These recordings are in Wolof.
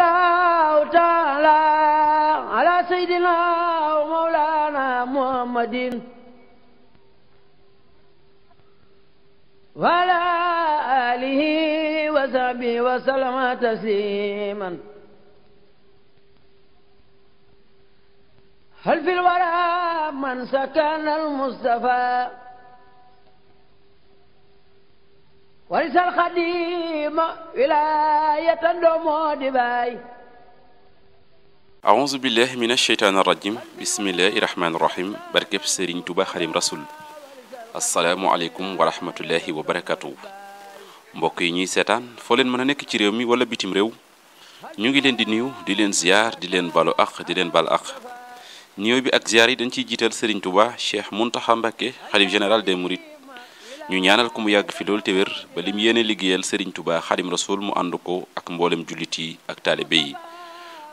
الله تعالى على سيدنا ومولانا محمد وعلى آله وصحبه وسلم تسليما هل في الورى من سكن المصطفى ورث الخديم ولاية دومو دبي أعوذ بالله من الشيطان الرجيم بسم الله الرحمن الرحيم بركب سيرين توبا خادم رسول السلام عليكم ورحمة الله وبركاته mbokk yi ñuy seetaan foo leen mën a nekk ci réew mi wala bitim réew ñu ngi leen di nuyu di leen ziar di leen balu ak di leen bal ak nuyoo bi ak ziar yi dañ ciy jiital Serigne Touba Cheikh Mountakha Mbacké xalif général des Mourides ñu ñaanal ko mu yàgg fi loolu te wér ba lim yéene liggéeyal Serigne Touba Xadim Rasul mu ànd ko ak mboolem jullit yi ak taalibe yi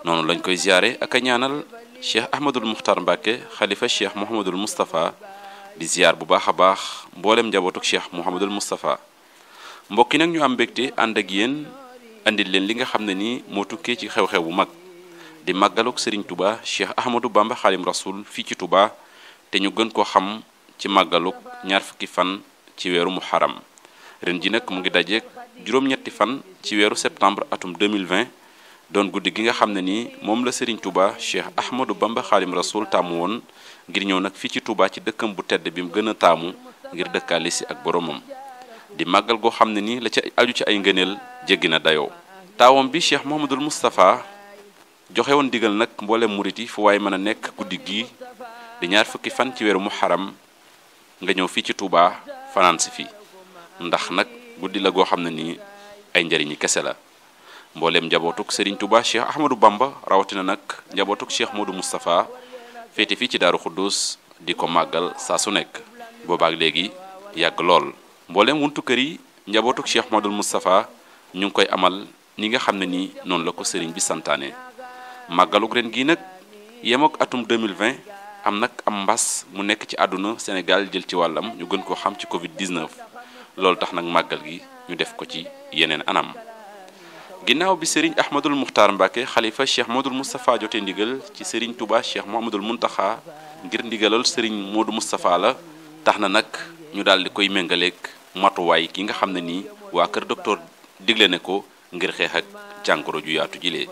noonu lañ koy ziare ak a ñaanal Cheikh Ahmadul Muxtar Mbacké xalifa Cheikh Mouhamadul Moustapha di ziar bu baax a baax mboolem njabootuk Cheikh Mouhamadul Moustapha mbokk yi nag ñu am mbégte ànd ak yéen andil leen li nga xam ne nii moo tukkee ci xew-xew bu mag di màggaluk Serigne Touba Cheikh Ahmadou Bamba Xadim Rasul fii ci Touba te ñu gën koo xam ci màggaluk ñaar fukki fan ci weeru muharram ren ji nag mu ngi dajeek juróom-ñetti fan ci weeru septembre atum 2020 doon guddi gi nga xam ne nii moom la Serigne Touba Cheikh Ahmadou Bamba Xadim Rasul taamu woon ngir ñëw nag fii ci Touba ci dëkkam bu tedd bi mu gën a taamu ngir dëkkaale si ak boromam di màggal goo xam ne nii la ci aju ci ay ngëneel jéggi na dayoo taawam bi Cheikh Mouhamadul Moustapha joxe woon digal nag mboolem murit yi fu waay mën a nekk guddi gii di ñaar fukki fan ci weeru muharram nga ñëw fii ci Touba fanaan si fi ndax nag guddi la goo xam ne nii ay njëriñi kese la mboolem njabootuk Serigne Touba Cheikh Ahmadou Bamba rawatina nag njabootuk Cheikh Modou Moustapha féete fii ci Daaru Xuddus di ko màggal saa su nekk boobaak léegi yàgg lool mboolem wuntu kër yi njabootuk Cheikh Modou Moustapha ñu ngi koy amal ni nga xam ne nii noonu la ko Serigne bi santaane màggaluk ren gii nag yemook atum 2020 am nag am mbas mu nekk ci àdduna Sénégal jël ci wàllam ñu gën koo xam ci Covid 19 loolu tax nag màggal gi ñu def ko ci yeneen anam ginnaaw bi Serigne Ahmadul Muxtar Mbacké xalifa Cheikh Modou Moustapha jotee ndigal ci Serigne Touba Cheikh Mouhamadul Mountakha ngir ndigalal Serigne Modou Moustapha la tax na nag ñu daal di koy méngaleeg matuwaay ki nga xam ne nii waa kër docteur digle ne ko ngir xeex ak jàngoro ju yaatu jilee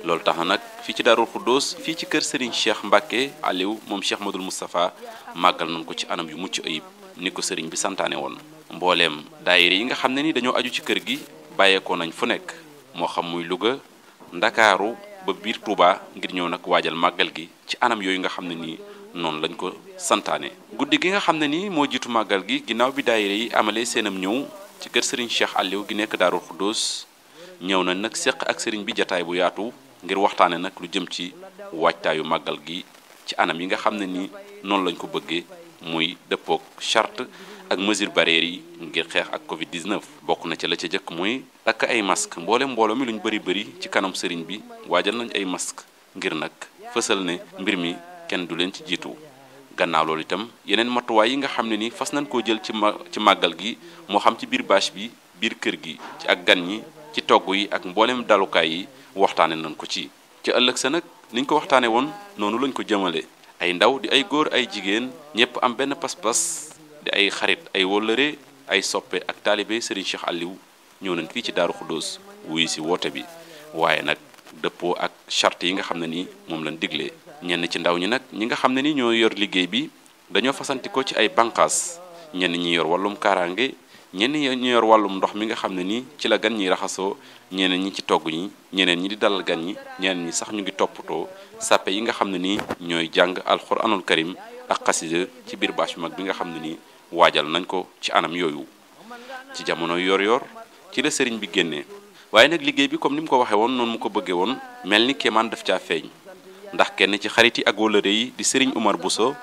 loolu tax na nag fii ci Daarul Xuddoos fii ci kër Serigne Cheikh Mbacké Aliou moom Cheikh Modou Moustapha màggal nañ ko ci anam yu mucc ayib ni ko Serigne bi santaane woon mbooleem daayira yi nga xam ne ni dañoo aju ci kër gi bàyyeekoo nañ fu nekk moo xam muy Louga Ndakaaru ba biir Touba ngir ñëw nag waajal màggal gi ci anam yooyu nga xam ne nii noonu lañ ko santaane guddi gi nga xam ne nii moo jiitu màggal gi ginnaaw bi daayira yi amalee seenam ñëw ci kër Serigne Cheikh Aliou gi nekk Daarul Xuddoos ñëw na nag séq ak Serigne bi jataay bu yaatu ngir waxtaane nag lu jëm ci waajtaayu màggal gi ci anam yi nga xam ne nii noonu lañ ko bëggee muy dëppook charte ak mesure barrières yi ngir xeex ak Covid 19 bokk na ca la ca jëkk mooy takk ay masque mbooloo mi luñ bëri ci kanam Serigne bi waajal nañ ay masque ngir nag fësal ne mbir mi kenn du leen ci jiitu gannaaw loolu itam yeneen matuwaay yi nga xam ne ni fas nañ koo jël ci màggal gi moo xam ci biir bâche bi biir kër gi ci ak gan ñi ci togg yi ak mboolem dalukaay yi waxtaane nañ ko ci ëllëg sa nag niñ ko waxtaane woon noonu lañ ko jëmale ay ndaw di ay góor ay jigéen ñëpp am benn pas-pas di ay xarit ay wóllëre ay soppe ak taalibe Serigne Cheikh Aliou ñëw nañ fii ci Daaru Xuddoos wuyu si woote bi waaye nag dëppoo ak charte yi nga xam ne ni moom lañ diglee ñenn ci ndaw ñi nag ñi nga xam ne ni ñoo yor liggéey bi dañoo fasantikoo ci ay banqaas ñenn ñi yor wàllum kaaraange ñenn ñi yor wàllum ndox mi nga xam ne ni ci la gan ñi raxasoo ñeneen ñi ci togg ñi ñeneen ñi di dalal gan ñi ñeneen ñi sax ñu ngi toppatoo sàppe yi nga xam ne ni ñooy jàng alxuraanul karim ak xasida ci biir bâche mag bi nga xam ne ni waajal nañ ko ci anam yooyu ci jamono yor ci la sëriñ bi génnee waaye nag liggéey bi comme ni mu ko waxee woon noonu mu ko bëggee woon mel ni kéemaan daf caa feeñ ndax kenn ci xarit yi ak wóllëre yi di Serigne Omar Bousso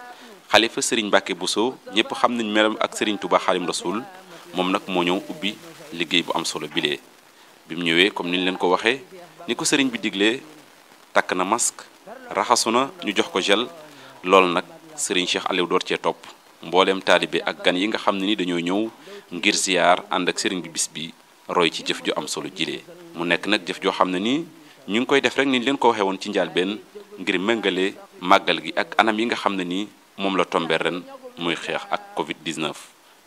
xalifa Serigne Mbacké Bousso ñëpp xam nañ melam ak Serigne Touba Xadim Rasul moom nag moo ñëw ubbi liggéey bu am solo bilee bi mu ñëwee comme niñ leen ko waxee ni ko Serigne bi diglee takk na masque raxasu na ñu jox ko gel loolu nag Serigne Cheikh Aliou door cee topp mbooleem taalibe ak gan yi nga xam ne ni dañoo ñëw ngir ziyaar ànd ak Serigne bi bis bi roy ci jëf ju am solo jilee mu nekk nag jëf joo xam ne nii ñu ngi koy def rek ni leen ko waxee woon ci njëlbéen ngir méngale màggal gi ak anam yi nga xam ne nii moom la tombé ren muy xeex ak Covid 19.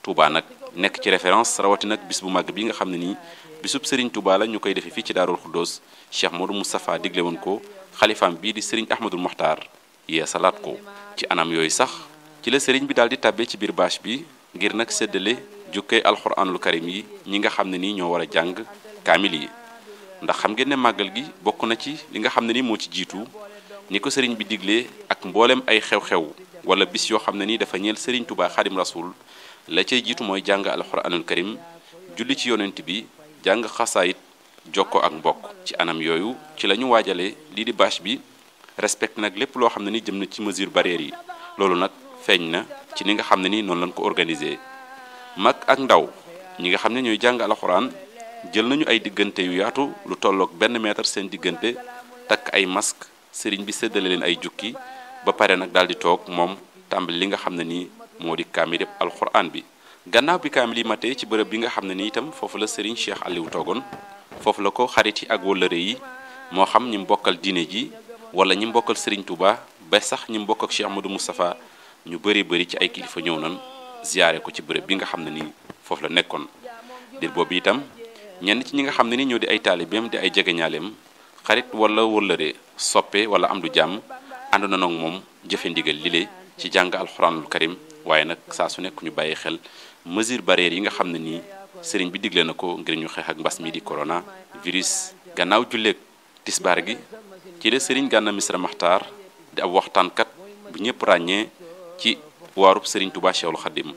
Touba nag nekk ci référence rawatina nag bis bu màgg bi nga xam ne nii bisub Serigne Touba la ñu koy defee fii ci Daarul Xuddoos Cheikh Modou Moustapha digle woon ko xalifaam bii di Serigne Ahmadul Mokhtar yee salaat ko ci anam yooyu sax ci la Serigne bi daal di tàbbee ci biir bâche bi ngir nag séddale jukkee alxuraanul karim yi ñi nga xam ne nii ñoo war a jàng kaamil yi. ndax xam ngeen ne màggal gi bokk na ci li nga xam ne ni moo ci jiitu ni ko sëriñ bi diglee ak mboolem ay xew-xew wala bis yoo xam ne ni dafa ñeel sëriñ Touba Xadim Rasul la cay jiitu mooy jàng alxuraanul karim julli ci yonent bi jàng xasaayit jokko ak mbokk ci anam yooyu ci la ñu waajalee lii di bâche bi respecté nag lépp loo xam ne ni jëm na ci mesure barrière yi loolu nag feeñ na ci ni nga xam ne ni noonu lañ ko organisé mag ak ndaw ñi nga xam ne ñooy jàng alxuraan jël nañu ay diggante yu yaatu lu tolloog benn mètre seen diggante takk ay masque sëriñ bi séddale leen ay jukki ba pare nag daal di toog moom tàmbali li nga xam ne nii moo di kaamil alxuraan bi. gannaaw bi kaamil yi matee ci bërëb bi nga xam ne ni itam foofu la sëriñ Cheikh Aliou toogoon foofu la ko xarit yi ak wëllëre yi moo xam ñi mbokkal diine ji wala ñi mbokkal sëriñ Touba ba sax ñi mbokk ak Cheikh Modou Moustapha ñu bëri ci ay kilifa ñëw nan ziyaare ko ci bërëb bi nga xam ne nii foofu la nekkoon. dir boobu itam ñenn ci ñi nga xam ne ni ñoo di ay taalibeem di ay jegeñaaleem xarit wala wëllëre soppe wala am du jàmm ànd na nag moom jëfe ndigal lile ci jàng alxuraanul karim waaye nag saa su nekk ñu bàyyi xel mesure barrière yi nga xam ne nii sëriñ bi digle na ko ngir ñu xeex ak mbas mi di corona virus. gannaaw julleeg tisbaar gi ci la sëriñ Gana Messere Maxtaar di ab waxtaankat bu ñëpp ràññee ci waarub sëriñ Touba Cheikhul Khadim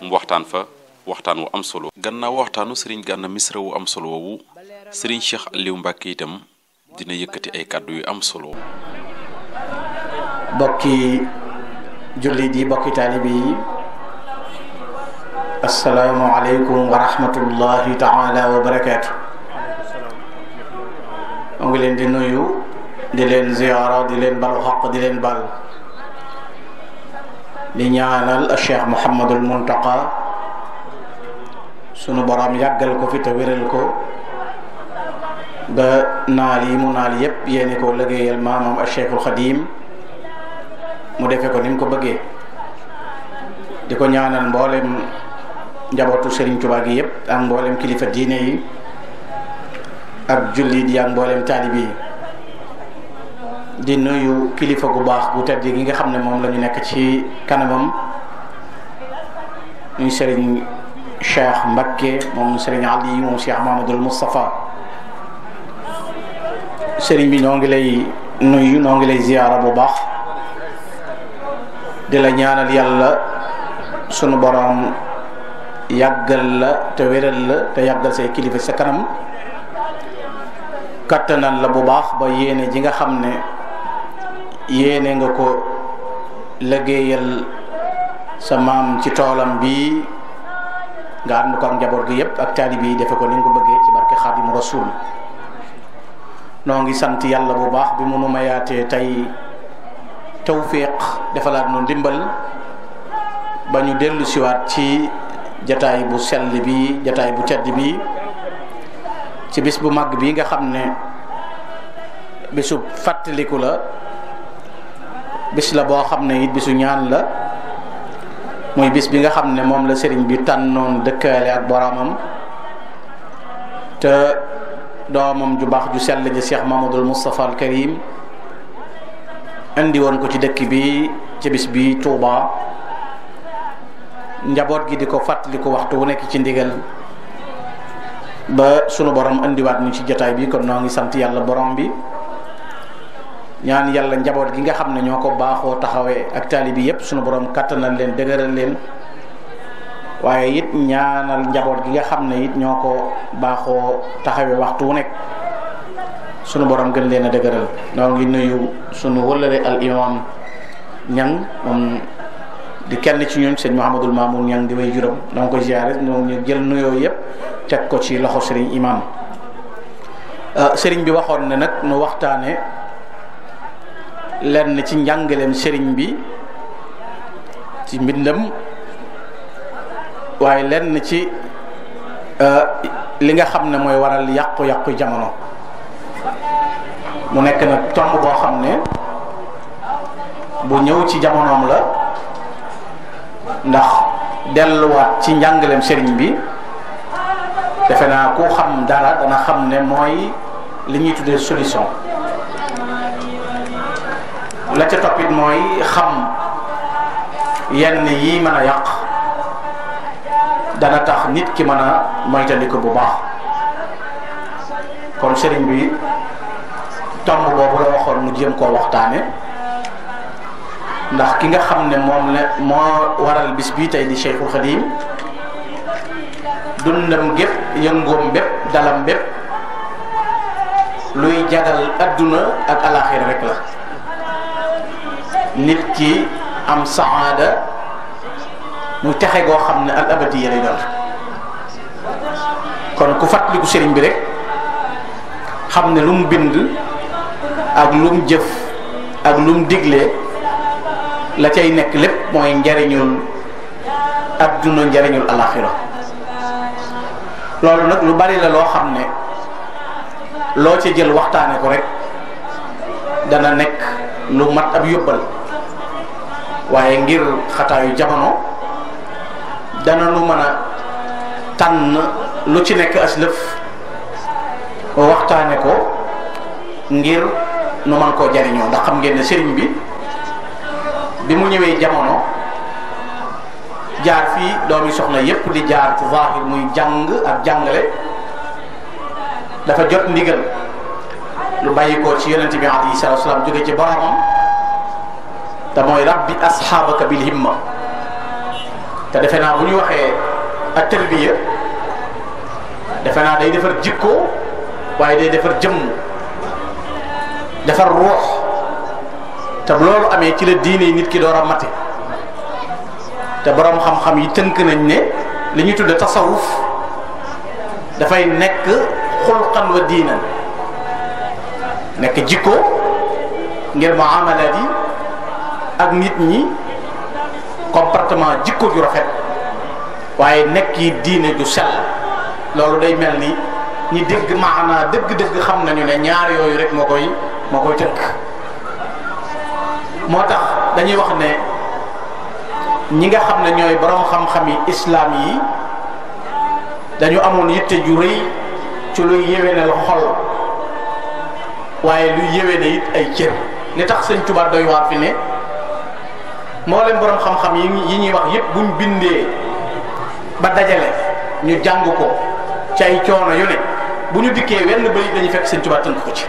mu waxtaan fa waxtaan wu am solo. gannaaw waxtaanu sëriñ Gana Messere wu am solo woowu sëriñ Cheikh Aliou Mbacke itam dina yëkkati ay kàddu yu am solo. bokki jullit yi bokki taalibe yi assalaamu aleykum wa rahmatullahi taala wa barakaatu. mu ngi leen di nuyu di leen ziyaara di leen balu xaq di leen bal di ñaanal Cheikh Mouhamadul Muntaqa sunu borom yàggal ko fi te wéral ko ba naal yi mu naal yépp yéeni ko liggéeyal maamam Cheikhul Khadim mu defe ko ni mu ko bëggee di ko ñaanal mboolem njabootu Serigne Touba gi yépp ak mboolem kilifa diine yi ak jullit yi ak mboolem taalibi yi di nuyu kilifa gu baax gu tedd gi nga xam ne moom la ñu nekk ci kanamam muy Serigne Cheikh Mbacké moom Serigne Ali moom Cheikh Mahamadul Moustapha. Serigne bi ñoo ngi lay nuyu ñoo ngi lay ziyaara bu baax di la ñaanal yàlla sunu borom yàggal la te wéral la te yàggal say kilifa sa kanam kattanal la bu baax ba yéene ji nga xam ne yéene nga ko liggéeyal sa maam ci toolam bi nga ànd ko ak njaboot gi yépp ak taalibe yi defe ko ni nga ko bëggee ci barke Xaadimu Rasuul. noo ngi sant yàlla bu baax bi mu nu mayaatee tey tawfiq defalaat nu ndimbal ba ñu dellu siwaat ci jataay bu sell bi jataay bu tedd bi ci bis bu màgg bi nga xam ne bisu fàttaliku la bis la boo xam ne it bisu ñaan la muy bis bi nga xam ne moom la sëriñ bi tànnoon dëkkaale ak boromam te doomam ju baax ju sell ji Cheikh Mamadul Moustapha al Karim indi woon ko ci dëkk bi ci bis bi Touba njaboot gi di ko fàttaliku waxtu wu nekk ci ndigal ba sunu borom indiwaat ñu ci jotaay bi kon noo ngi sant yàlla borom bi ñaan yàlla njaboot gi nga xam ne ñoo ko baaxoo taxawee ak taalibi yépp sunu borom kattanal leen dëgëral leen waaye it ñaanal njaboot gi nga xam ne it ñoo ko baaxoo taxawee waxtu wu nekk sunu borom gën leen a dëgëral. noo ngi nuyu sunu wëllëre al imam ñang moom di kenn ci ñun sëñ Mouhamadul Mamoun ñang di way juróom noo ngi koy ziare ñoo ngi jël nuyoo yépp teg ko ci loxo sëriñ imam. sëriñ bi waxoon ne nag nu waxtaane lenn ci njàngaleem sëriñ bi ci mbindam waaye lenn ci li nga xam ne mooy waral yàqu-yàqu jamono mu nekk nag tomb boo xam ne bu ñëw ci jamonoom la, ndax delluwaat ci njàngaleem sëriñ bi defe naa ku xam dara dana xam ne mooy li ñuy tuddee solution. la ca toppit mooy xam yenn yi mën a yàq dana tax nit ki mën a moytandiku bu baax. kon sëriñ bi tomb boobu la waxoon mu jéem koo waxtaane, ndax ki nga xam ne moom la moo waral bis bii tey di Cheikhul Khadim dundam gépp, yëngoom bépp, dalam bépp luy jagal adduna ak alaxira rek la. nit ki am saada muy texe goo xam ne al abadiya lay doon. kon ku fàttaliku sëriñ bi rek xam ne lu mu bind ak lu mu jëf ak lu mu digle la cay nekk lépp mooy njariñul adduna, njariñul alaxira. loolu nag lu bari la loo xam ne loo ca jël waxtaane ko rek dana nekk lu mat ab yóbbal, waaye ngir xataayu jamono dana nu mën a tànn lu ci nekk aslëf waxtaane ko ngir nu man koo jariñoo. ndax xam ngeen ne sëriñ bi mu ñëwee jamono jaar fii doomi soxna yépp di jaar ci zahir muy jàng ak jàngale, dafa jot ndigal lu bàyyi ko ci yonente bi alayhi salaatu wasalaam jóge ci boromam, te mooy rabbi asxaabaka bil himma. te defe naa bu ñu waxee ak tarbiya defe naa day defar jikko, waaye day defar jëmm, defar ruux. te loolu amee ci la diine nit ki door a mate. te borom xam-xam yi tënk nañ ne li ñuy tudde tasawuf dafay nekk xulqan wa diinan, nekk jikko ngir muamalaat yi ak nit ñi, comportement jikko ju rafet, waaye nekk yi diine ju sell. loolu day mel ni ñi dégg maanaa dëgg-dëgg xam nañu ne ñaar yooyu rek moo koy tënk. moo tax dañuy wax ne ñi nga xam ne ñooy borom xam-xami islaam yi dañu amoon yitte ju rëy ci luy yéwénal xol, waaye luy yéwéne it ay cër. li tax sëñ Tuubaa doy waar fi ne mboolem borom xam-xam yi ñuy wax yépp buñ bindee ba dajale ñu jàng ko ci ay coono yu ne, bu ñu dikkee wenn bayit dañuy fekk sëñ Tuubaa tënk ko ci.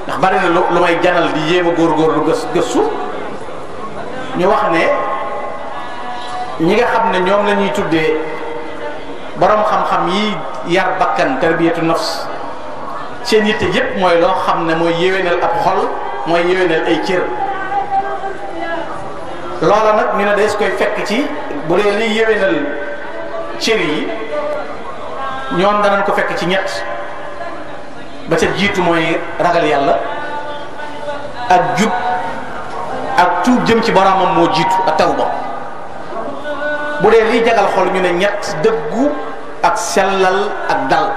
ndax bari na lu may janal di yéem a góorgóorlu gëstu ñu wax ne ñi nga xam ne ñoom la ñuy tuddee borom xam-xam yi yar bakkan, tarbiyatu nafs, seen yitte yépp mooy loo xam ne mooy yéwénal ab xol, mooy yéwénal ay cër. loola nag ñu ne des koy fekk ci bu dee liy yéwénal cër yi ñoom danañ ko fekk ci ñett. ba ca jiitu mooy ragal yàlla ak jub ak tuub jëm ci boromam moo jiitu ak tawba. bu dee liy jagal xol ñu ne ñett dëggu ak sellal ak dal.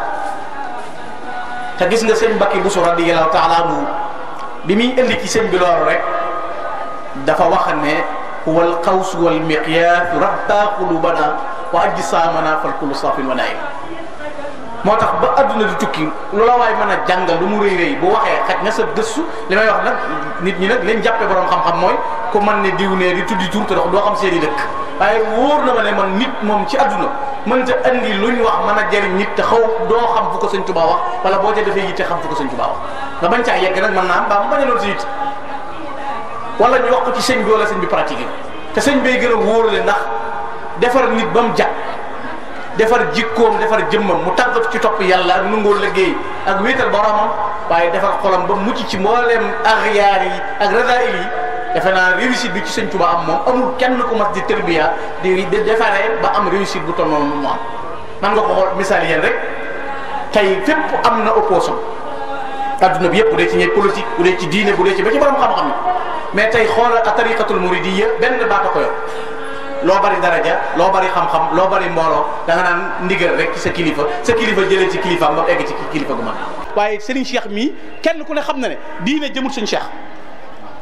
te gis nga sëñ Mbàkke Buso radiyallahu taala anhu bi muy indi ci sëñ bi loolu rek dafa wax ne huwal qaws wal miqyaas rabba qulubana wa ajsaamana fal kullu safin wa naim. moo tax ba adduna di tukki lu la waay mën a jàngal lu mu rëy rëy bu waxee xaj na sa gëstu li may wax nag nit ñi nag leen jàppee borom xam-xam mooy ku man ne diw ne di tuddi tur te dox doo xam seen i dëkk. waaye wóor na ma ne man nit moom ci adduna mënta andi luñ wax mën a jëriñ nit te xaw doo xam fu ko sëñ Tuubaa wax, wala boo ca defee yitte xam fu ko sëñ Tuubaa wax nga bañ caa yegg nag mën naa am baa mu bañ a loolu si it wala ñu wax ko ci sëñ bi wala sëñ bi pratiqué te sëñ bay gën a wóorale ndax defar nit ba mu jag, defar jikkoom, defar jëmmam, mu tàggatu ci topp yàlla ak nungoo liggéey ak wéetal boromam, waaye defar xolam ba mucc ci mbooleem axyaar yi ak radail yi. defe naa réussite bi ci sëñ Tuubaa am moom amul kenn ku mas di tërbiya di defaree ba am réussite bu toll noonu mu am. man nga ko xool misaal yéen rek tey fépp am na opposition adduna bi yëpp bu dee ci ñe politique, bu dee ci diine, bu dee ci ba ci borom xam-xam yi, mais tey xoolal a tariqatul muridiyya benn baata ko yor. loo bari daraja, loo bari xam-xam, loo bari mbooloo da nga naan ndigal rek ci sa kilifa jëlee ci kilifaam ba egg ci kilifa gu mag. waaye Serigne Cheikh mii kenn ku ne xam na ne diine jëmul sëñ Cheikh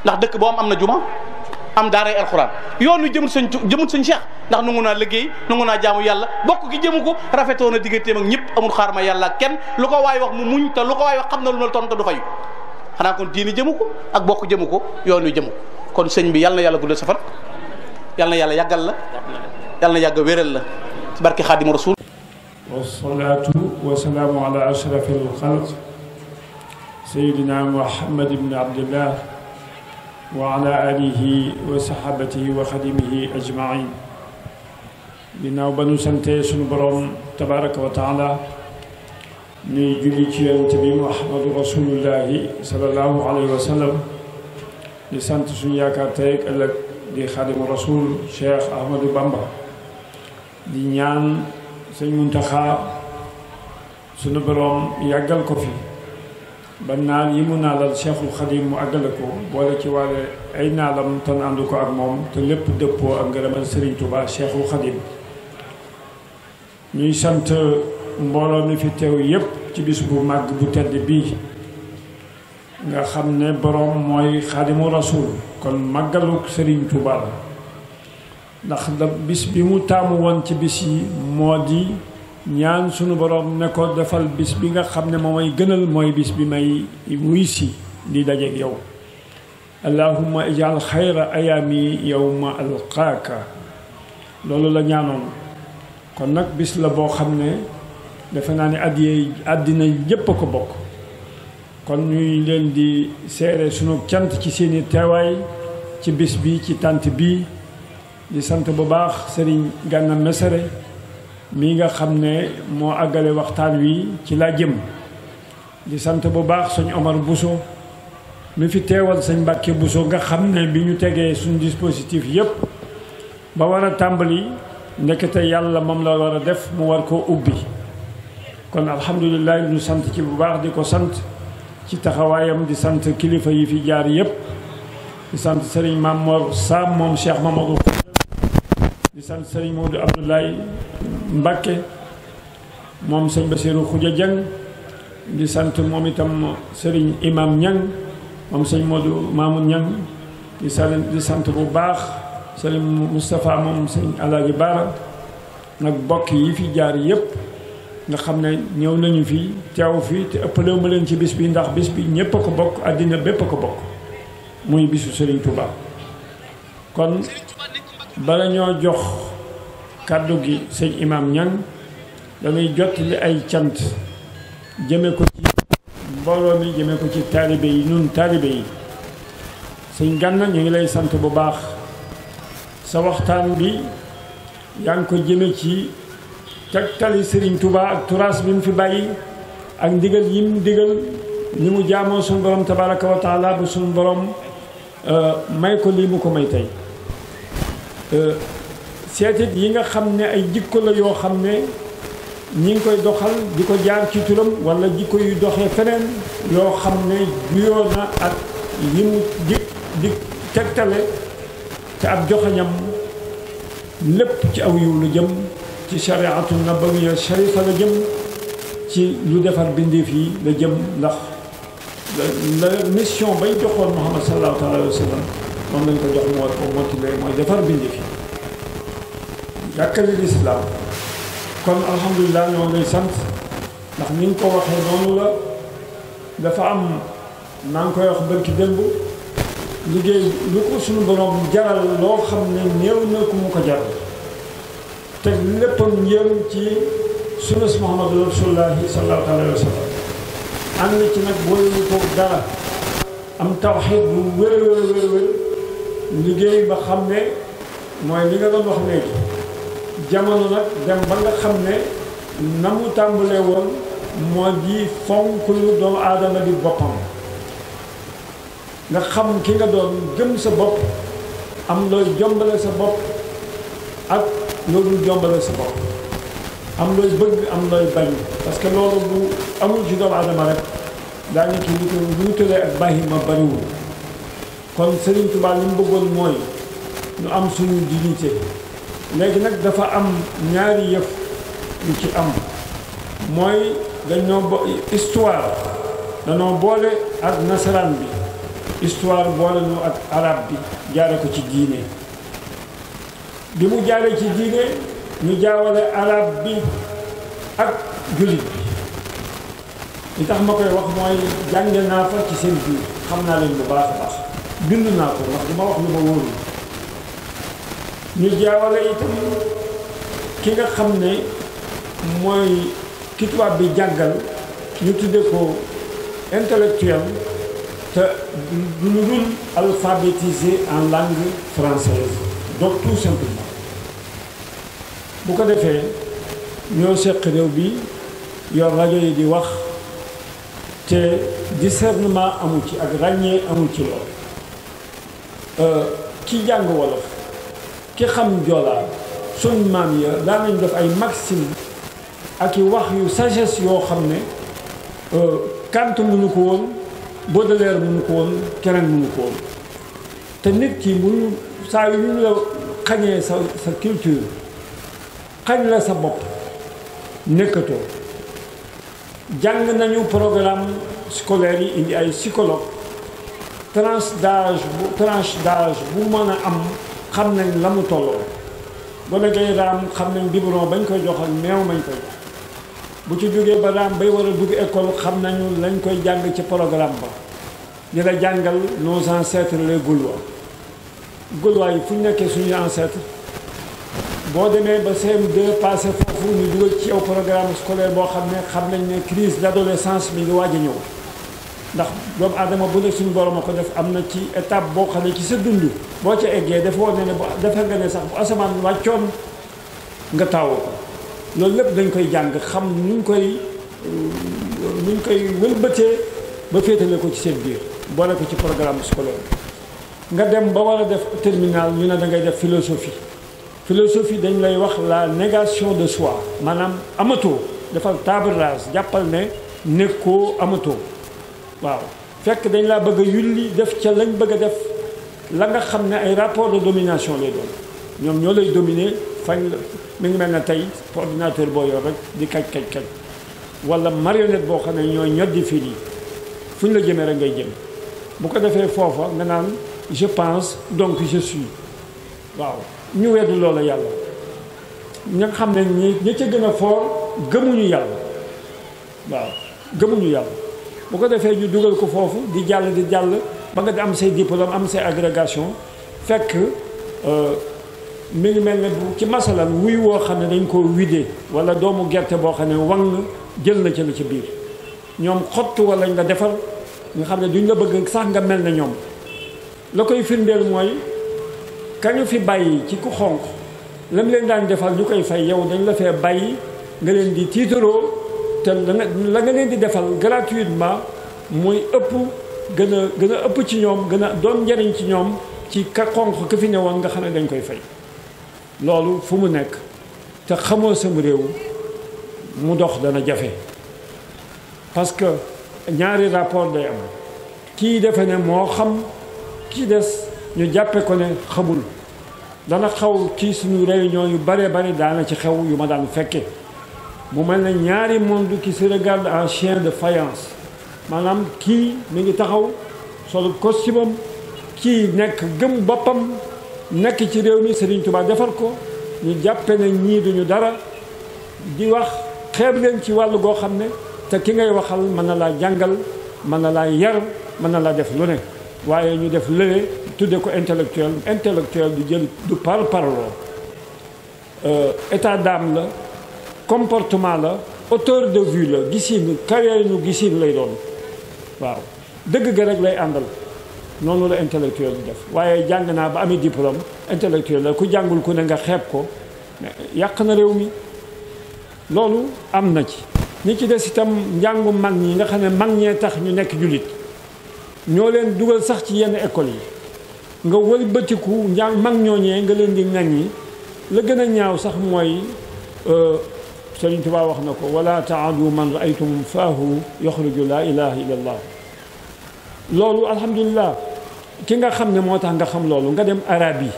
ndax dëkk boo am na juma am daaray alxuraan yoon wi jëmul sëñ Cheikh ndax nangu naa liggéey nangu naa jaamu yàlla bokk gi jëmu ko rafetoo na digganteem ak ñëpp amul xaar ma yàlla kenn lu ko waay wax mu muñ te lu ko waay wax xam na lu ma tontu du fayu xanaa kon diine jëmu ko ak bokk jëmu ko yoon wi jëmu kon sëñ bi yàlla na yàlla guddal safar yàlla na yàlla yàggal la yàlla na yàgg wéral la ci barke Xaadimu Rasuul. wasalaatu wasalaamu ala ashrafil xalq sayyidina Muhammad ibn Abdillah wa ala alihi wa sahabatihi wa xadimihi ajmain. ginnaaw ba nu sante sunu borom tabaraka wa taala ñuy julli ci yonent bi Muhammadu rasulullahi sallallahu alayhi wa sallam di sant suñu yaakaar tey ak ëllëg di xaadimu rasul Cheikh Ahmadou Bamba di ñaan sëñ Muntaxa sunu borom yàggal ko fi ba naal yi mu naalal Cheikhul Xadim mu àggale ko boole ci wàlle ay naalam ton ànd ko ak moom te lépp dëppoo ak ngërëmal Serigne Touba Cheikhul Xadim. ñuy sant mbooloo mi fi teew yépp ci bis bu màgg bu tedd bii nga xam ne borom mooy xaadimu rasul kon màggaluk Serigne Touba la ndax da bis bi mu taamu woon ci bis yi moo di ñaan sunu borom ne ko defal bis bi nga xam ne moomay gënal mooy bis bi may wuy si di dajeek yow allahumma ijal xayra ayaami yawma alqaaka loolu la ñaanoon. kon nag bis la boo xam ne defe naa ne àddina yépp a ko bokk kon ñuy leen di seere sunu cant ci seeni teewaay ci bis bi ci tànt bi di sant bu baax Serigne Gana Messere mi nga xam ne moo àggale waxtaan wi ci laa jëm di sant bu baax sëñ Omar Bousso mi fi teewal sëñ Mbàkke Bousso nga xam ne bi ñu tegee suñu dispositif yépp ba war a tàmbali ndekete yàlla moom la war a def mu war koo ubbi kon alhamdulilah ñu sant ci bu baax di ko sant ci taxawaayam di sant kilifa yi fi jaar yépp di sant Serigne Mamor Sam moom Cheikh Mamadou di sant Serigne Modou Abdoulaye Mbacké moom sëñ Bassirou Khoudia Dieng di sant moom itam Serigne Imam Niang moom sëñ Modou Mamoun Niang di sant bu baax Serigne Moustapha moom sëñ Alaaji Baara nag bokk yi fi jaar yépp nga xam ne ñëw nañu fi teew fi te ëppalewu ma leen ci bis bi ndax bis bi ñépp a ko bokk àddina bépp a ko bokk muy bisu Serigne Touba. kon bala ñoo jox kàddu gi sëñ Imam Niang dañuy jottali ay cant jëme ko ci mbooloo mi jëme ko ci taalibe yi nun taalibe yi sëñ Gana ñu ngi lay sant bu baax sa waxtaan bi yaa ngi ko jëme ci tegtali Serigne Touba ak turaas bi mu fi bàyyi ak ndigal yi mu digal ni mu jaamoo suñu borom tabaraka wa taala bu suñu borom may ko lii mu ko may tey seetit yi nga xam ne ay jikko la yoo xam ne ñi ngi koy doxal di ko jaar ci turam wala jikko yu doxee feneen yoo xam ne juyoo na ak li mu di tegtale te ab joxañam lépp ci aw yiw lu jëm ci shariatu nabawiya sharifa la jëm ci lu defar bindeef yi la jëm ndax la mission bay joxoon Muhammad sallallahu alayhi wa sallam moom lañ ko jox mu war ko motiver mooy defar bindeef yi yàkkali lislaam kon alhamdulilah ñoo lay sant ndax ni nga ko waxee noonu la dafa am naa ngi koy wax bërki démb liggéey lu ko suñu borom jaral loo xam ne néew na ku mu ko jaral te léppam njëm ci sunnas Muhammadu rasulullahi sallallahu alayhi wa sallam ànd ci nag booy ko dara am tawxiid bu wér liggéey ba xam ne mooy li nga doon wax léegi jamono nag dem ba nga xam ne na mu tàmbalee woon moo di fonk lu doomu aadama di boppam nga xam ki nga doon gëm sa bopp am looy jombale sa bopp ak loolu jombale sa bopp am looy bëgg am looy bañ parce que loolu bu amul ci doomu aadama rek daanaka li ko wuutalee ak bàyyi ma bariwul kon Serigne Touba li mu bëggoon mooy ñu am suñu dignité léegi nag dafa am ñaari yëf yu ci am mooy dañoo histoire danoo boole ak nasaraan bi histoire boole nu ak arab bi jaare ko ci diine bi mu jaaree ci diine ñu jaawale arab bi ak jullit bi li tax ma koy wax mooy jànge naa fa ci seen biir xam naa leen bu baax a baax bind naa ko ndax dama wax lu ma wóorul ñu jaawale itam ki nga xam ne mooy ki tubaab bi jàngal ñu tudde ko intellectuel te du ñu dul alphabétisé en langue française donc tout simplement bu ko defee ñoo seq réew bi yor rajo yi di wax te discernement amu ci ak ràññee amu ci lool ki jàng wolof ki xam joolaa suñ maam ya daan nañ def ay maxime ak i wax yu sagesse yoo xam ne Kant mënu ko woon Baudelaire mënu ko woon keneen mënu ko woon te nit ki mënu saa yu ñu la xañee sa culture xañ la sa bopp nekkatoo jàng nañu programme scolaire yi indi ay psychologue tranche d'âge bu mën a am xam nañ la mu tolloo ba ngay raam xam nañ biberon bañ koy joxal meew mañ koy jox bu ci jógee ba raam bay war a dugg école xam nañu lañ koy jàng ci programme ba di la jàngal nos ancêtres les Gaulois yi fu ñu nekkee suñuy ancêtres boo demee ba CM2 passé foofu ñu dugal ci yow programme scolaire boo xam nañ ne crise d'adolescence mi ngi waaj a ñëw ndax doomu aadama bu ne suñu borom a ko def am na ci étape boo xam ne ci sa dund boo ca eggee dafa woon ne bu defe nga ne sax bu asamaan wàccoon nga taawoo ko loolu lépp dañ koy jàng xam nuñ koy wëlbatee ba féetale ko ci seen biir boole ko ci programme scolaire nga dem ba war a def terminal ñu ne da ngay def philosophie dañ lay wax la négation de soi maanaam amatoo defal table rase jàppal ne nekkoo amatoo waaw fekk dañ laa bëgg a yulli def ca lañ bëgg a def la nga xam ne ay rapport de domination lay doon ñoom ñoo lay dominer fañ la mi ngi mel ne tey ordinateur boo yor rek di kaj wala marionnette boo xam ne ñooy ñoddi fii yi fu ñu la jëmee rek ngay jëm bu ko defee foofa nga naan je pense donc je suis waaw ñu weddu loola yàlla ña xam ne ñi ca gën a fort gëmuñu yàlla waaw gëmuñu yàlla bu ko defee ñu dugal ko foofu di jàll ba nga di am say diplôme am say agrégation fekk mi ngi mel ne ci masalan wuy woo xam ne dañ koo widé wala doomu gerte boo xam ne wang jël na ca la ca biir ñoom xottu wala nga defar nga xam ne duñ la bëgg sax nga mel ne ñoom la koy firndeel mooy kañu fi bàyyi ci ku xonq lam leen daan defal ñu koy fay yow dañ la fee bàyyi nga leen di tiitaroo te la nga leen di defal gratuitement muy ëpp gën a ëpp ci ñoom gën a doon njariñ ci ñoom ci ka xonq ka fi ne woon nga xam ne dañ koy fay loolu fu mu nekk te xamoo sam réew mu dox dana jafe parce que ñaari rapport day am kii defe ne moo xam kii des ñu jàppe ko ne xamul dana xaw ci suñu réunion yu bare daana ci xew yu ma daan fekke mu mel ne ñaari monde qui se regarde en chien de faïence maanaam kii mi ngi taxaw solu costume am kii nekk gëm boppam nekk ci réew mi Serigne Touba defar ko ñu jàppe ne ñii duñu dara di wax xeeb leen ci wàllu goo xam ne te ki ngay waxal mën na laa jàngal mën na laa yar mën na laa def lu ne waaye ñu def lële tudde ko intellectuel du jël du parloo état d'âme la comportement la hauteur de vue la gisin carrière nu gisin lay doon waaw dëgg ga rek lay àndal noonu la intellectuel di def waaye jàng naa ba amee diplôme intellectuel la ku jàngul ku ne nga xeeb ko yàq na réew mi loolu am na ci ñi ci des itam njàngu mag ñi nga xam ne mag ñee tax ñu nekk jullit ñoo leen dugal sax ci yenn école yi nga wëlbatiku mag ñooñee nga leen di ŋaññi la gën a ñaaw sax mooy Sëriñ Tuubaa wax na ko wala taadu man raaytum faahu yaxruju laa ilaha illa allah loolu alhamdulilah ki nga xam ne moo tax nga xam loolu nga dem arab yi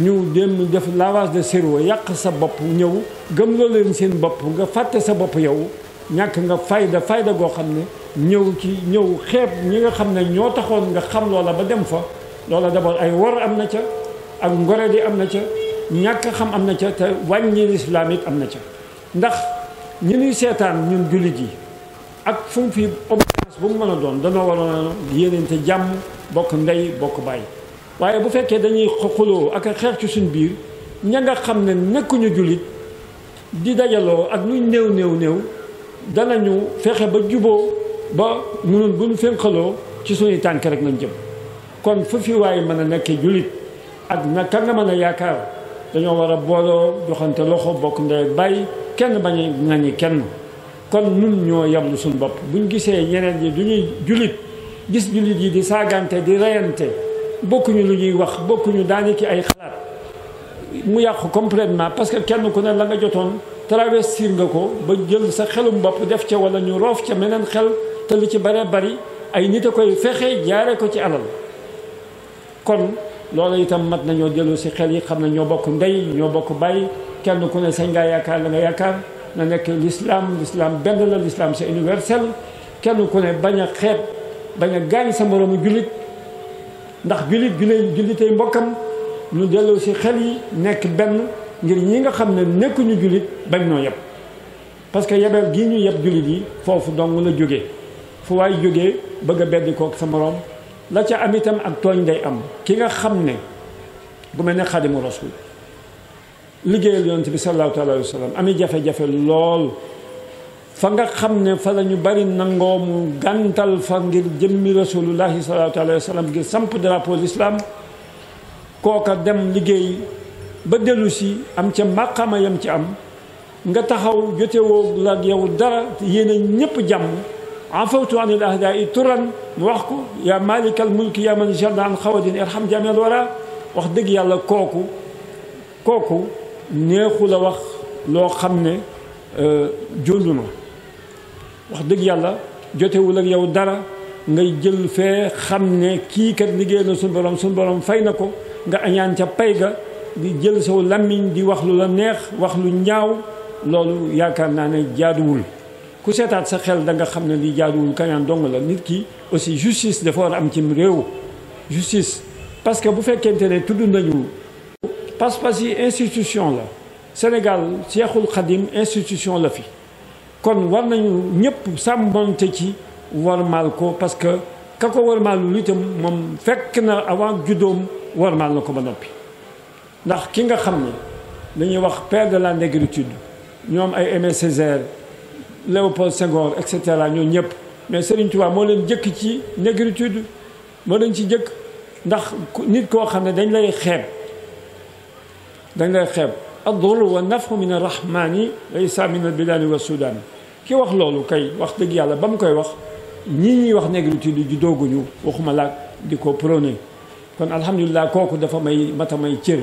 ñu dem def lavage de cerveau yàq sa bopp ñëw gëm loo leen seen bopp nga fàtte sa bopp yow ñàkk nga fayda goo xam ne ñëw xeeb ñi nga xam ne ñoo taxoon nga xam loola ba dem fa loola d'abord ay wor am na ca ak ngore di am na ca ñàkk xam am na ca te wàññi lislaam it am na ca ndax ñi ñuy seetaan ñun jullit yi ak fu mu fi obéissance bu mu mën a doon danoo waroon a yéeneente jàmm bokk ndey bokk bàyyi waaye bu fekkee dañuy xuloo ak a xeex ci suñ biir ña nga xam ne nekkuñu jullit di dajaloo ak luy néew danañu fexe ba juboo ba munul buñ fénqaloo ci suñuy tànk rek nañ jëm kon fu fi waaye mën a nekkee jullit ak naka nga mën a yaakaar dañoo war a booloo joxante loxo bokk ndey bàyyi kenn bañ a ŋaññi kenn kon nun ñoo yablu suñu bopp buñ gisee ñeneen yi du ñuy jullit gis jullit yi di saagante di reyante bokkuñu lu ñuy wax bokkuñu daaniki ay xalaat mu yàqu complètement parce que kenn ku ne la nga jotoon travestir nga ko ba jël sa xelum bopp def ca wala ñu roof ca meneen xel te li ci bare bari ay nit a koy fexe jaare ko ci alal kon loolu itam mat nañoo dellu si xel yi xam ne ñoo bokk ndey ñoo bokk bàyyi kenn ku ne sañ ngaa yaakaar la nga yaakaar na nekk l'islam benn la l'islam c'est universel kenn ku ne bañ a xeeb bañ a gaañ sa moroomu jullit ndax jullitay mbokkam ñu dellu si xel yi nekk benn ngir ñi nga xam ne nekkuñu jullit bañ noo yeb parce que yebeel gii ñu yeb jullit yi foofu dong la jógee fu waay jógee bëgg a beddi kook sa moroom la ca am itam ak tooñ day am ki nga xam ne bu mel ne Xaadimu Rasuul liggéeyal yonent bi sallallahu alayhi wa sallam ami jafe-jafe lool fa nga xam ne fa la ñu bari nangoo mu gàntal fa ngir jëmmi rasulullahi sallallahu alayhi wa sallam ngir samp drapeau l'islam kooka dem liggéey ba dellu si am ca màqama yam ci am nga taxaw jotewoo la yow dara yéene ñépp jàmm afawtu anil ahdaai turan mu wax ko yaa malikal mulki yaa man jalla an xawadin irham jamel wara wax dëgg yàlla kooku neexu la wax loo xam ne jullu na wax dëgg yàlla jotewul ak yow dara ngay jël fee xam ne kii kat liggéey na suñu borom fay na ko nga añaan ca pay ga di jël saw làmmiñ di wax lu la neex wax lu ñaaw loolu yaakaar naa ne jaaduwul ku seetaat sa xel da nga xam ne li jaaduwul kañaan dong la nit ki aussi justice dafa war a am ci réew justice parce que bu fekkente ne tudd nañu pas-pas yi institution la Sénégal Seexul Xadim institution la fi kon war nañu ñëpp sàmmonte ci warmaal ko parce que ka ko warmaalul itam moom fekk na avant juddoom warmaal na ko ba noppi ndax ki nga xam ne dañuy wax père de la négritude ñoom ay Aimé Césaire Léopold Senghor et cetera ñoo ñëpp mais Serigne Touba moo leen jëkk ci négritude moo leen ci jëkk ndax nit koo xam ne dañ lay xeeb ad-durru wa naf'u min ar-rahmani laysa min al-biladi wa sudan ki wax loolu kay wax dëgg yàlla ba mu koy wax ñii ñuy wax négritude ju dooguñu waxuma laak di ko prôné kon alhamdulilah kooku dafa mata may cër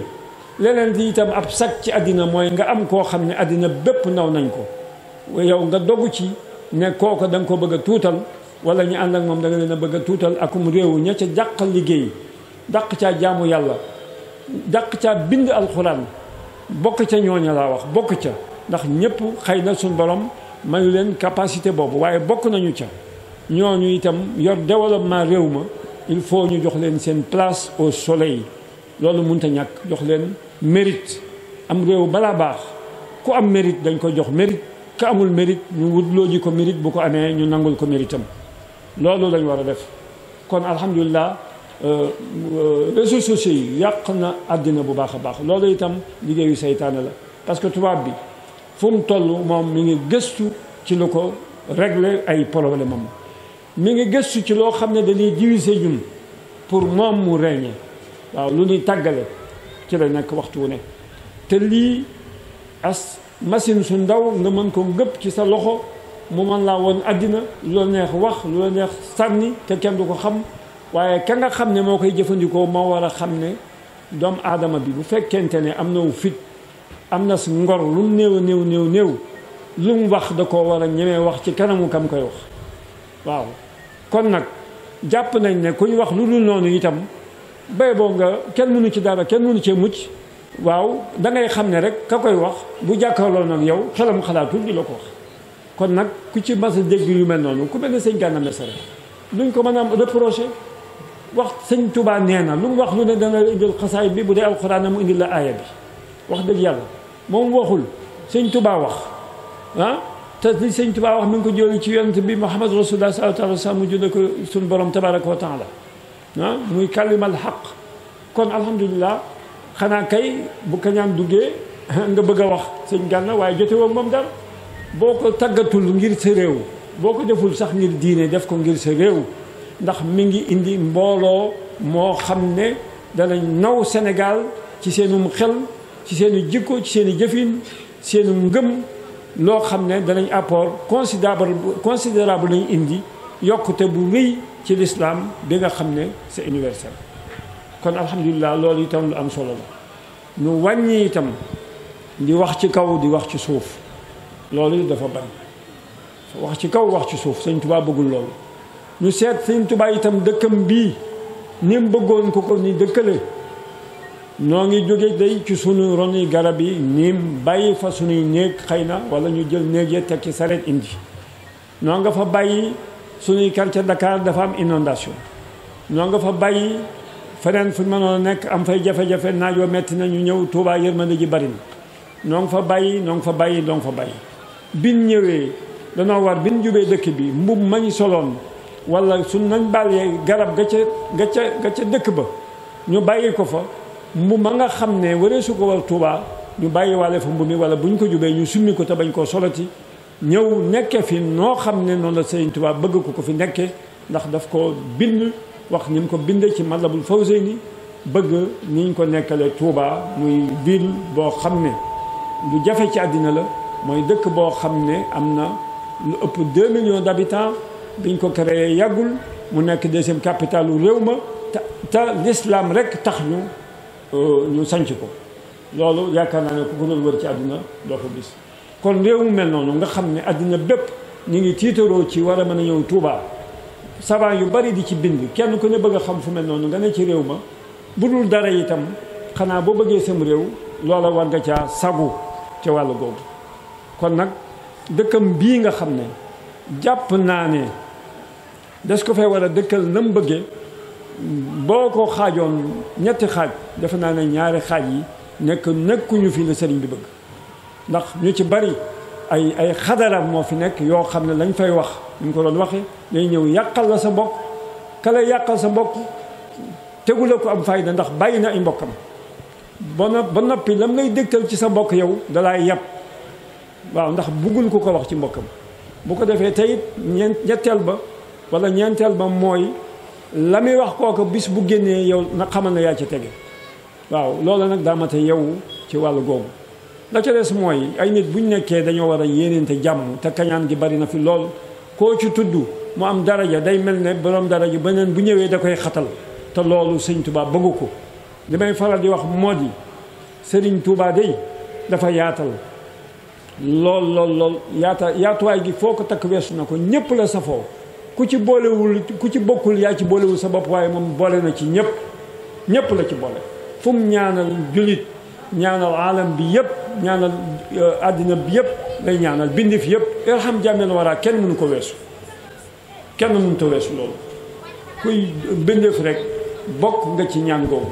leneen di itam ab sag ci àddina mooy nga am koo xam ne àddina bépp naw nañ ko yow nga dogu ci ne kooku da nga ko bëgg a tuutal wala ñu ànd ak moom da nga leen a bëgg a tuutal akum réew ña ca dàq liggéey dàq caa jaamu yàlla dàq caa bind alxuraan bokk ca ñooña laa wax bokk ca ndax ñëpp xëy na suñ borom mayu leen capacité boobu waaye bokk nañu ca ñooñu itam yor développement réew ma il faut ñu jox leen seen place au soleil loolu mënut a ñàkk jox leen mérite am réew balaa baax ku am mérite dañ ko jox mérite ku amul mérite ñu wutloo ji ko mérite bu ko amee ñu nangul ko mérite am loolu lañ war a def kon alhamdulilah réseaux sociaux yi yàq na àddina bu baax a baax loolu itam liggéeyu seytaane la parce que tubaab bi fu mu toll moom mi ngi gëstu ci lu ko régler ay problème am mi ngi gëstu ci loo xam ne dañuy diviser ñun pour moom mu régner waaw lu ñuy tàggale ci la nekk waxtu wu ne te lii as machine su ndaw nga mën ko ngëpp ci sa loxo mu mën laa woon àddina lu la neex wax lu la neex sànni te kenn du ko xam waaye ka nga xam ne moo koy jëfandikoo moo war a xam ne doomu aadama bi bu fekkente ne am na wu fit am na su ngor lu mu néew lu mu wax da koo war a ñemee wax ci kanamu kam koy wax waaw kon nag jàpp nañ ne ku ñu wax lu dul noonu itam bay boo nga kenn mënu ci dara kenn mënu cee mucc waaw da ngay xam ne rek ka koy wax bu jàkkaarloo nag yow xelam xalaatul di la ko wax kon nag ku ci mas a dégg yu mel noonu ku mel ne sëñ Gana Messere luñ ko mën a reproché wax sëñ Touba nee na lu mu wax lu ne dana indil xasaay bi bu dee alxuraan mu indil la aaya bi wax dëgg yàlla moom waxul sëñ Touba wax te li sëñ Touba wax mi ngi ko jëlee ci yonent bi Muhammad Rasulullah sallallahu alayhi wa sallam mu jëlee ko suñu borom tabaraka wa taala muy kalimal xaq kon alhamdulilah xanaa kay bu kañaan duggee nga bëgg a wax sëñ Gana waaye jote woon moom dara boo ko tàggatul ngir sa réew boo ko deful sax ngir diine def ko ngir sa réew ndax mi ngi indi mbooloo moo xam ne danañ naw Sénégal ci seenum xel ci seeni jikko ci seeni jëfin seenu ngëm loo xam ne danañ apport considérable lañ indi yokkute bu rëy ci l'islam bi nga xam ne c'est universel kon alhamdulilah loolu itam lu am solo la ñu wàññi itam di wax ci kaw di wax ci suuf loolu dafa bari wax ci kaw wax ci suuf sëñ Tuubaa bëggul loolu ñu seet sëñ Tuubaa itam dëkkam bii ni mu bëggoon ko ni dëkkale noo ngi jóge day ci sunu roni garab yi niim bàyyi fa sunuy néeg xëy na wala ñu jël néeg ya teg ci sareet indi noo nga fa bàyyi sunuy quartier Dakar dafa am inondation noo nga fa bàyyi feneen fu mënoon a nekk am fay jafe-jafe naajoo metti na ñu ñëw Tuubaa yërmande ji bari na noo nga fa bàyyi noo nga fa bàyyi noo nga fa bàyyi bin ñëwee danoo war bin jubee dëkk bi mbub mañ soloon wala suñ nañ bàyyee garab ga ca dëkk ba ñu bàyyi ko fa mbu ma nga xam ne waree su ko war Tuubaa ñu bàyyi waale fa mbu mi wala buñ ko jubee ñu summi ko te bañ koo soloti ñëw nekke fi noo xam ne noonu la Sëriñ Tuubaa bëgg ko fi nekke ndax daf ko bind wax ni mu ko binde ci Matlabul Fawzayni bëgg ni ñu ko nekkale Tuubaa muy ville boo xam ne lu jafe ci àddina la mooy dëkk boo xam ne am na lu ëpp 2 millions d'habitants biñ ko créé yàggul mu nekk deuxième capitale u réew ma te l'islam rek tax ñu sanc ko loolu yaakaar naa ne ku ko doon wër ci àddina doo ko gis kon réew mu mel noonu nga xam ne àddina bépp ñu ngi tiitaroo ci war a mën a ñëw Touba savant yu bari di ci bind kenn ku ne bëgg a xam fu mel noonu nga ne ci réew ma bu dul dara itam xanaa boo bëggee sam réew loola war nga caa sagu ca wàllu googu kon nag dëkkam bii nga xam ne jàpp naa ne des ko fee war a dëkkal na mu bëggee boo ko xaajoon ñetti xaaj defe naa ne ñaari xaaj yi nekkuñu fi la sëriñ bi bëgg ndax ñu ci bari ay xadara moo fi nekk yoo xam ne lañ fay wax ñu ko doon waxee day ñëw yàqal la sa mbokk ka lay yàqal sa mbokk tegu la ko am fayda ndax bàyyi na ay mbokkam ba noppi lam lay dégtal ci sa mbokk yow dalaay yàpp waaw ndax buggul ku ko wax ci mbokkam bu ko defee tey ñetteel ba wala ñeenteel ba mooy la muy wax kooku bis bu génnee yow na xamal na yaa ca tege waaw loolu nag daa mate yow ci wàllu googu la ca des mooy ay nit buñ nekkee dañoo war a yéeneente jàmm te kañaan gi bari na fi lool koo ci tudd mu am daraja day mel ne borom daraja beneen bu ñëwee da koy xatal te loolu sëñ Touba bëggu ko li may faral di wax moo di sëriñ Touba day dafa yaatal lool yaatuwaay gi foo ko takk weesu na ko ñëpp la safoo ku ci bokkul yaa ci boolewul sa bopp waaye moom boole na ci ñëpp la ci boole fu mu ñaanal jullit ñaanal alam bi yëpp ñaanal àddina bi yëpp lay ñaanal bindif yëpp irham jàmmel waraa kenn mënu ko weesu kenn mënu ko weesu loolu kuy bindif rek bokk nga ci ñaan googu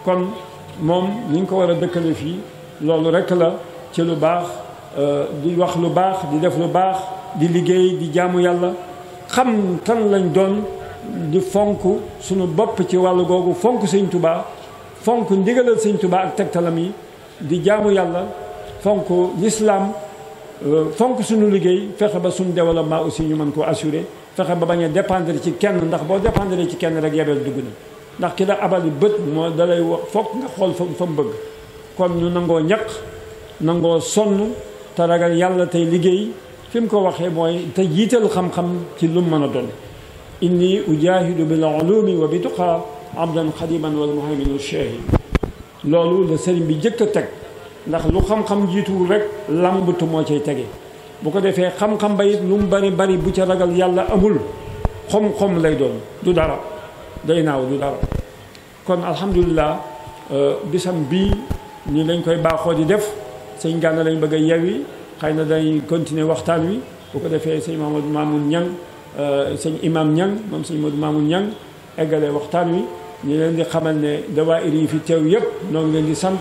kon moom ni ñu ko war a dëkkale fii loolu rek la ci lu baax di wax lu baax di def lu baax di liggéey di jaamu yàlla xam kan lañ doon di fonk suñu bopp ci wàllu googu fonk sëñ Touba fonk ndigalal sëñ Touba ak tegtalam yi di jaamu yàlla fonk l'islam fonk suñu liggéey fexe ba suñu développement aussi ñu mën koo assurer fexe ba bañ a dépendre ci kenn ndax boo dépendre ci kenn rek yebeel dugg na ndax ki la abali bët moo dalay wax foog nga xool fa mu bëgg kon ñu nangoo ñaq nangoo sonn te ragal yàlla tey liggéey fi mu ko waxee mooy te jiital xam-xam ci lu mën a doon inni ujahidu bil ulumi wa bi tuqa abdan xadiman wal muhayminu shehi loolu la sëriñ bi jëkk a teg ndax lu xam-xam jiituwul rek lambatu moo cay tege bu ko defee xam-xam ba it lu mu bari bari bu ca ragal yàlla amul xom-xom lay doon du dara day naaw du dara kon alhamdulilah bisam bii ni lañ koy baaxoo di def sëñ Gana lañ bëgg a yewi xëy na dañuy continuer waxtaan wi bu ko defee sëñ Mamadou Mamoun Niang sëñ imam Niang moom sëñ Mamadou Mamoun Niang eggalee waxtaan wi ñu leen di xamal ne dawaayir yi fi teew yëpp noo ngi leen di sant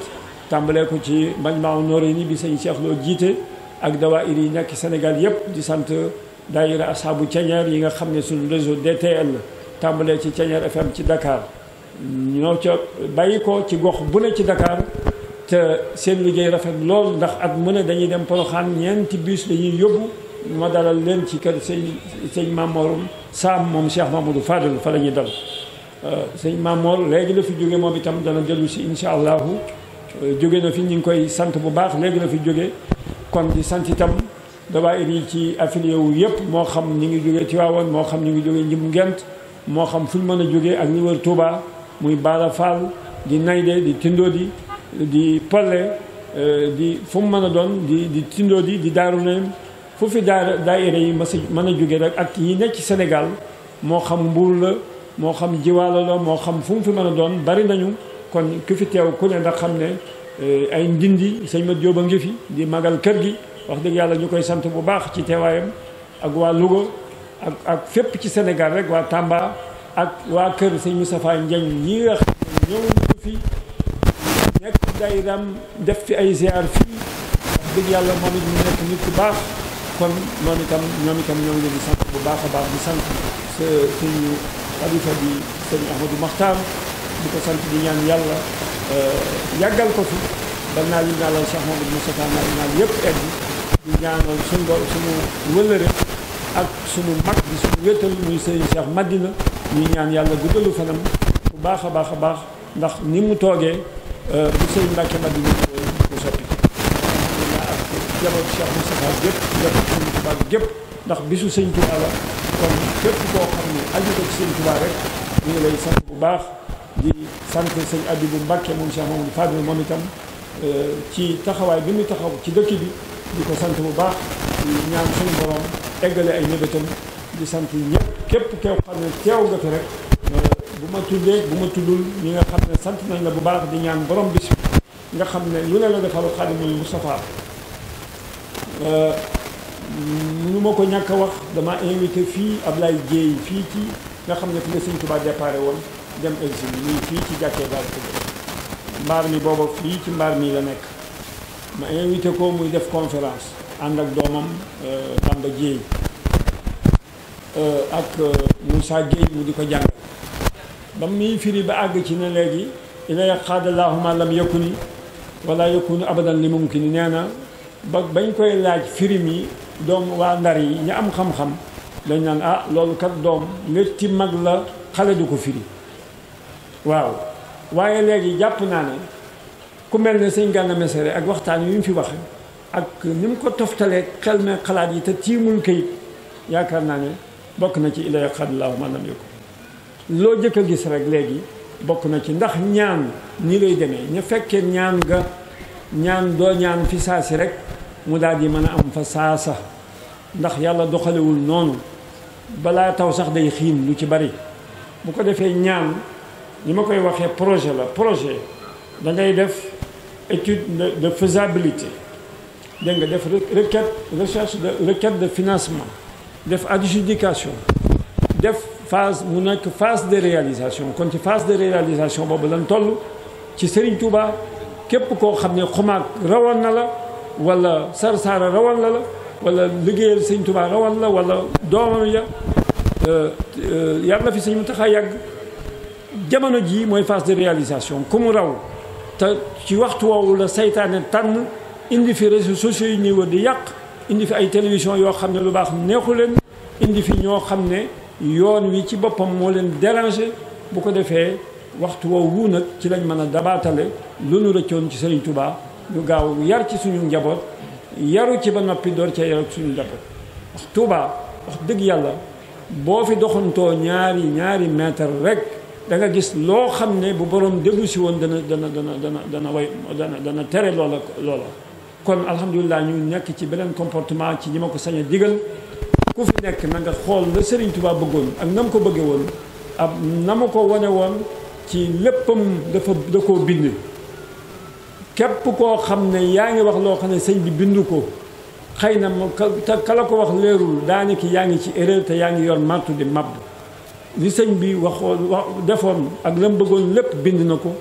tàmbalee ko ci Majmahun Nurayni bi sëñ Cheikh Lo jiite ak dawaayir yi nekk Sénégal yëpp di sant daayira ashabu Thiéniere yi nga xam ne suñu réseau DTL tàmbalee ci Thiéniere FM ci Dakar ñoo ca bàyyi ko ci gox bu ne ci Dakar te seen liggéey rafet lool ndax at mu ne dañuy dem Porokhane ñeenti bus dañuy yóbbu ma dalal leen ci kër sëñ Mamor Sam moom Cheikh Mamadou Fadel fa la ñuy dal sëñ Mamor léegi la fi jóge moom itam dana dellu si incha allahu jóge na fi ñu ngi koy sant bu baax léegi la fi jóge kon di sant itam dawaayir yi ci affilié wu yëpp moo xam ñi ngi jóge Tivaouane moo xam ñi ngi jóge Njim Ngent moo xam fu ñu mën a jóge ak li wër Touba muy Bara Fall di Nayde di Tindodi di Polle di fu mu mën a doon di Tindodi di Daaru Naym fu fi daayira yi mën a jóge rek ak yi nekk ci Sénégal moo xam Mbuur la moo xam Jiwaalo la moo xam fu mu fi mën a doon bari nañu kon ku fi teew ku ne ndax xam ne ay Ndindi sëñ Mat Jóob a ngi fi di magal kër gi wax dëgg yàlla ñu koy sant bu baax ci teewaayam ak waa Louga ak fépp ci Sénégal rek waa Tamba ak waa kër sëñ Moustapha Ndiagne ñi nga xam ne ñëw nañu fi nekk daayiraam def fi ay ziar fii wax dëgg yàlla moom it ñu nekk nit ku baax kon noonu itam ñoom itam ñoo ngi leen di sant bu baax a baax di sant suñu xalifa bi sëñ Ahmadou Makhtar di ko sant di ñaan yàlla yàggal ko fi ba naa li naalal Cheikh Mamadou Moustapha naal yëpp egg di ñaanal suñu wëllëre ak suñu mag bi suñu wéttal muy sëñ Cheikh Madina ñuy ñaan yàlla guddalu fanam bu baax a baax a baax ndax ni mu toogee bu sëñ Mbacke Madina ko soppi ak jabar Cheikh Moustapha gépp jabar sëñ Touba gépp ndax bisu sëñ Touba la kon képp koo xam ne aju ko ci sëñ Touba rek ñu ngi lay sant bu baax di sant sëñ Abibou Mbacke moom Cheikh Mamadou Fadil moom itam ci taxawaay bi muy taxaw ci dëkk bi di ko sant bu baax di ñaan suñu borom eggale ay mébétam di sant ñëpp képp koo xam ne teew nga fi rek bu ma tuddee bu ma tuddul ñi nga xam ne sant nañ la bu baax di ñaan borom bis bi nga xam ne lu ne la defal Xaadimul Moustapha mënu ma ko ñàkk a wax dama invité fii Ablaye Dieye fii ci nga xam ne fi nga sëñ Touba déparé woon dem exil nii fii ci jàkkee daal mbaar mi booba fii ci mbaar mi la nekk ma invité ko muy def conférence ànd ak doomam Bamba Dieye ak Moussa Gueye mu di ko jàng ba muy firi ba àgg ci ne léegi ilay xaadalaahu ma lam yakuni wala yakunu abadan li mumkini nee na bañ koy laaj firi mi doom waa Ndar yi ñu am xam-xam dañ naan ah loolu kat doom létti mag la xale du ko firi waaw waaye léegi jàpp naa ne ku mel ne sëñ Gana Messere ak waxtaan yu mu fi waxe ak ni mu ko toftalee xel me xalaat yi te tiimul kayit yaakaar naa ne bokk na ci ilay xadlaahu ma lam yakun loo jëkk a gis rek léegi bokk na ci ndax ñaan ni lay demee ñu fekkee ñaan nga ñaan doo ñaan fi saasi rek mu daal di mën a am fa saasa ndax yàlla doxalewul noonu balaa taw sax day xiin lu ci bari bu ko defee ñaan ni ma koy waxee projet la projet da ngay def étude de faisabilité dégg nga def requête recherche de requête de financement def adjudication def phase mu nekk phase de réalisation kon ci phase de réalisation boobu lan toll ci Serigne Touba képp koo xam ne xumaag rawoon na la wala sarsaara rawoon la wala liggéeyal Serigne Touba rawoon la wala doomam ya yàlla fi Serigne Mountakha yàgg jamono jii mooy phase de réalisation ku mu raw te ci waxtu woowu la saytaane tànn indi fi réseaux sociaux yi ñuy wër di yàq indi fi ay télévision yoo xam ne lu baax neexu leen indi fi ñoo xam ne yoon wi ci boppam moo leen déranger bu ko defee waxtu woowu nag ci lañ mën a dabaatale lu nu rëccoon ci Serigne Touba ñu gaaw yar ci suñu njaboot yaru ci ba noppi door cee yaru suñu njaboot wax Touba wax dëgg yàlla boo fi doxantoo ñaari mètre rek da nga gis loo xam ne bu borom déglu si woon dana tere loola kon alhamdulilah ñu nekk ci beneen comportement ci ñi ma ko sañ a digal ku fi nekk na nga xool la Serigne Touba bëggoon ak na mu ko bëggee woon ak na ma ko wane woon ci léppam da koo bind képp koo xam ne yaa ngi wax loo xam ne sëñ bi bindu ko xëy na kala ko wax leerul daanaka yaa ngi ci erreur te yaa ngi yor martu di mab li sëñ bi waxoon defoon ak lam bëggoon lépp bind na ko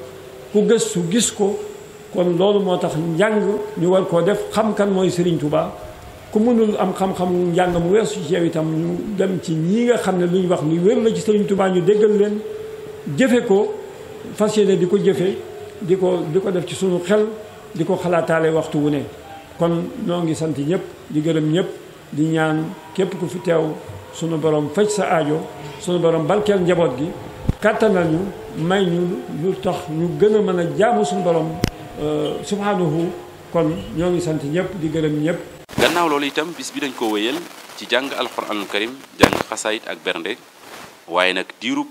ku gëstu gis ko kon loolu moo tax njàng ñu war koo def xam kan mooy Serigne Touba ku mënul am xam-xam njàng mu weesu ci yow itam ñu dem ci ñi nga xam ne lu ñu wax lu wér la ci Serigne Touba ñu déggal leen jëfe ko fas yéene di ko jëfe di ko def ci sunu xel di ko xalaataale waxtu wu ne kon ñoo ngi sant ñëpp di gërëm ñëpp di ñaan képp ku fi teew sunu borom faj sa aajo sunu borom barkeel njaboot gi kàttanal ñu may ñu lu tax ñu gën a mën a jaamu sunu borom subhanahu kon ñoo ngi sant ñëpp di gërëm ñëpp. gannaaw loolu itam bis bi dañ ko wéyal ci jàng alxuraanul karim jàng xasaayit ak bernde waaye nag diirub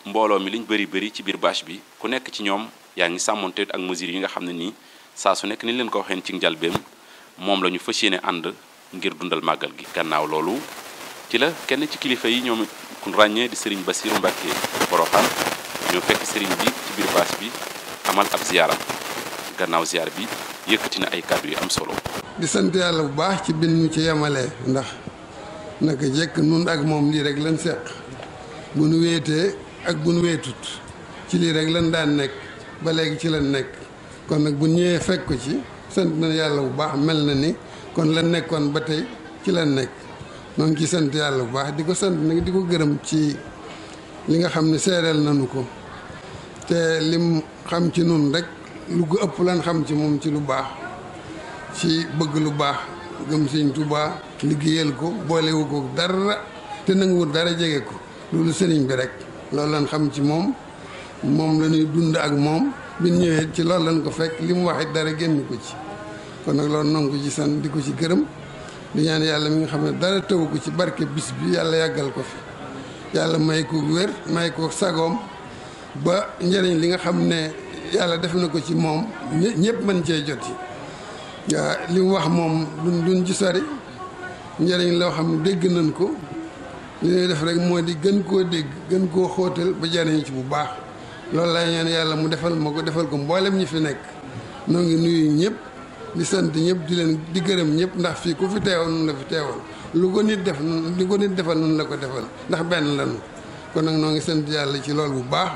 mbooloo mi liñ bëri ci biir bâche bi ku nekk ci ñoom yaa ngi sàmmonte ak mesures yi nga xam ne nii saa su nekk ni leen ko waxeen ci njalbeem moom la ñu fas yéene ànd ngir dundal màggal gi. gannaaw loolu ci la kenn ci kilifa yi ñoom ku ràññee di Serigne Bassirou Mbacké Porokhane ñoo fekk Serigne bi ci biir bâche bi amal ab ziyaaram gannaaw ziyaar bi yëkkati na ay kàddu yu am solo. di sant yàlla bu baax ci bin ñu ci yemalee ndax naka jekk nun ak moom lii rek lan seq bu nu wéetee ak bu nu wéetut ci lii rek lan daan nekk ba léegi ci lan nekk kon nag bu ñëwee fekk ko ci sant na yàlla bu baax mel na ni kon lan nekkoon ba tey ci lan nekk noo ngi ci sant yàlla bu baax di ko sant nag di ko gërëm ci li nga xam ne seereel nañu ko te lim xam ci nun rek lu ko ëpp lan xam ci moom ci lu baax ci bëgg lu baax gëm Sëñ Tuubaa liggéeyal ko boolewu ko dara te nanguwul dara jege ko loolu sëriñ bi rek loolu lan xam ci moom la ñuy dund ak moom bi ñëwee ci loolu lan ko fekk li mu waxee dara génn ko ci kon nag loolu nangu ko ci sant di ko ci gërëm di ñaan yàlla mi nga xam ne dara tawu ko ci barke bis bi yàlla yàggal ko fi yàlla may ko wér may ko sagoom ba njëriñ li nga xam ne yàlla def na ko ci moom ñëpp mën cee jot yi waaw li mu wax moom duñ ci sori njëriñ loo xam ne dégg nañ ko li ñuy def rek moo di gën koo dégg gën koo xóotal ba jariñ ci bu baax loolu lay ñaan yàlla mu defal ma ko defal ko mboolem ñi fi nekk noo ngi nuyu ñëpp di sant ñëpp di leen di gërëm ñëpp ndax fii ku fi teewoon nun la fi teewoon lu ko nit defal nun la ko defal ndax benn lanu kon nag noo ngi sant yàlla ci loolu bu baax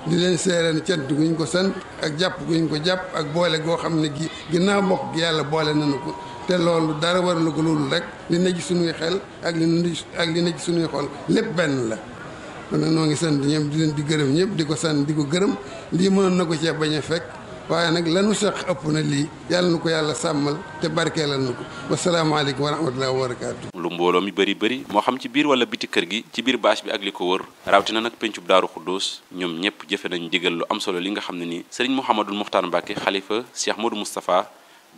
di leen seereen cant guñ ko sant ak jàpp guñ ko jàpp ak boole goo xam ne gi ginnaaw bokk gi yàlla boole nañu ko te loolu dara waralu ko loolu rek li ne ci suñuy xel ak li ne ci suñuy xol lépp benn la kon nag noo ngi sant ñëpp di leen di gërëm ñëpp di ko sant di ko gërëm lii mënoon na ko cee bañ a fekk waaye nag lanu seq ëpp na lii yàlla na ko yàlla sàmmal te barkeelal na ko wasalaamaaleykum wa rahmatullahi wa barakaatu. lu mbooloo mi bëri moo xam ci biir wala biti kër gi ci biir bâche bi ak li ko wër rawatina nag pencub Daaru Xuddoos ñoom ñëpp jëfe nañ digal lu am solo li nga xam ne nii Serigne Mouhamadul Muxtaar Mbàkke xalifa Cheikh Modou Moustapha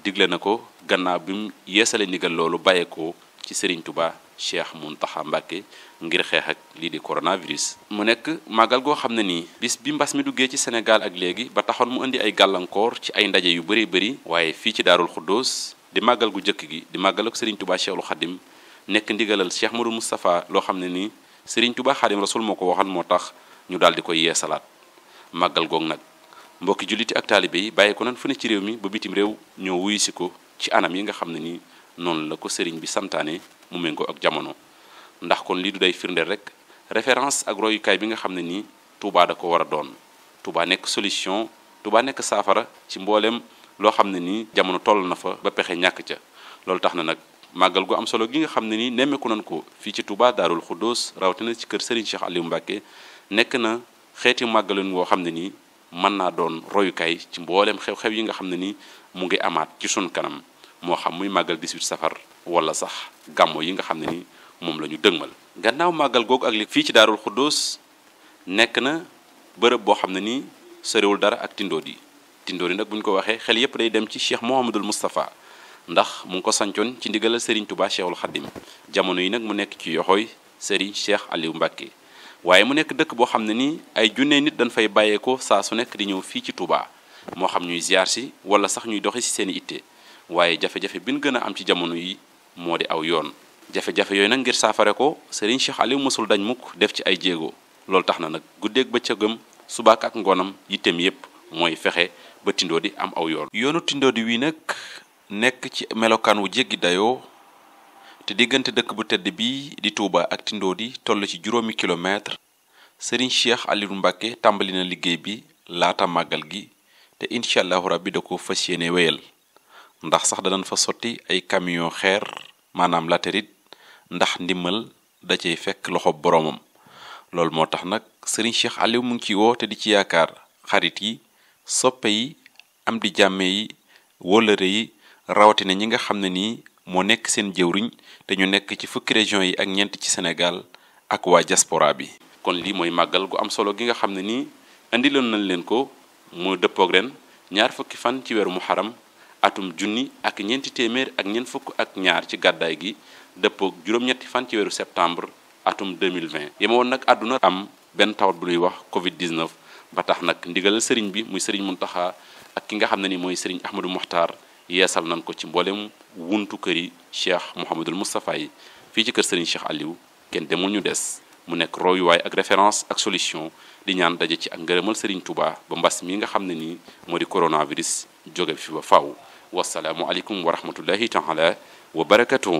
digle na ko gannaaw bi mu yeesale ndigal loolu bàyyeekoo ci Serigne Touba Cheikh Mountakha Mbàkke ngir xeex ak lii di coronavirus. mu nekk màggal goo xam ne nii bis bi mbas mi duggee ci Sénégal ak léegi ba taxoon mu indi ay gàllankoor ci ay ndaje yu bëri waaye fii ci Daarul Xuddoos di màggal gu njëkk gi di màggal ak Serigne Touba Cheikhul Khadim nekk ndigalal Cheikh Modou Moustapha loo xam ne nii Serigne Touba Khadim Rasoul moo ko waxoon moo tax ñu daal di koy yeesalaat màggal goog nag mbokki julliti ak taalibe yi bàyyi ko nan fu ne ci réew mi ba bitim réew ñoo wuyu si ko ci anam yi nga xam ne nii noonu la ko Serigne bi santaane mu méngoo ak jamono ndax kon lii du day firndeel rek référence ak royukaay bi nga xam ne nii Touba da ko war a doon Touba nekk solution Touba nekk saafara ci mbooleem loo xam ne nii jamono toll na fa ba pexe ñàkk ca loolu tax na nag màggal gu am solo gi nga xam ne nii nemmeeku nañ ko fii ci Touba Daarul Xuddoos rawatina ci kër Serigne Cheikh Aliou Mbacké nekk na xeeti màggalin woo xam ne nii mën naa doon royukaay ci mbooleem xew-xew yi nga xam ne nii mu ngi amaat ci sun kanam moo xam muy màggal 18 safar wala sax gàmmo yi nga xam ne nii moom la ñu dëgmal. gannaaw màggal googu ak li fii ci Daarul Xuddoos nekk na bërëb boo xam ne nii soriwul dara ak Tindodi nag bu ñu ko waxee xel yépp day dem ci Cheikh Mouhamadul Moustapha ndax mu ngi ko sancoon ci ndigalal Serigne Touba Cheikhul Khadim jamono yi nag mu nekk ci yoxooy Serigne Cheikh Aliou Mbacké waaye mu nekk dëkk boo xam ne nii ay junne nit dañ fay bàyyeekoo saa su nekk di ñëw fii ci Touba moo xam ñuy ziar si wala sax ñuy doxi si seen i itte waaye jafe-jafe bi ñu gën a am ci jamono yi moo di aw yoon jafe-jafe yooyu nag ngir saafare ko Serigne Cheikh Aliou mësul dañ mukk def ci ay jéego loolu tax na nag guddeeg bëccëgam subaak ak ngoonam yittem yépp mooy fexe ba Tindodi am aw yoon. yoonu Tindodi wi nag nekk ci melokaan wu jéggi dayoo te diggante dëkk bu tedd bi di Touba ak Tindodi toll ci juróomi kilomètre Serigne Cheikh Aliou Mbacké tàmbali na liggéey bi laata màggal gi te incha allahu rabbi da ko fas yéene wéyal ndax sax danañ fa sotti ay camion xeer maanaam latérite ndax ndimmal da cay fekk loxo boromam loolu moo tax nag Serigne Cheikh Aliou mu ngi ci woo te di ci yaakaar xarit yi soppe yi am di jàmme yi wóllëre yi rawatina ñi nga xam ne nii moo nekk seen jëwriñ te ñu nekk ci fukki région yi ak ñeent ci Sénégal ak waa diaspora bi. kon lii mooy màggal gu am solo gi nga xam ne nii indiloon nañ leen ko mu dëppoog ren ñaar fukki fan ci weeru muharram atum junni ak ñeenti téeméer ak ñeent fukk ak ñaar ci gàddaay gi dëppoog juróom-ñetti fan ci weeru septembre atum 2020 yemoon nag àdduna am benn tawat bu ñuy wax Covid 19 ba tax nag ndigalal sëriñ bi muy sëriñ Muntaxa ak ki nga xam ne ni mooy sëriñ Ahmadou Mokhtar yeesal nañ ko ci mboolem wuntu kër yi Cheikh Mouhamadul Moustapha yi fii ci kër sëriñ Cheikh Aliou kenn demul ñu des mu nekk royuwaay ak référence ak solution di ñaan daje ci ak ngërëmal sëriñ Touba ba mbas mi nga xam ne nii moo di coronavirus jóge fi ba faaw wasalaamu aleykum wa rahmatullahi taala wa barakatuhu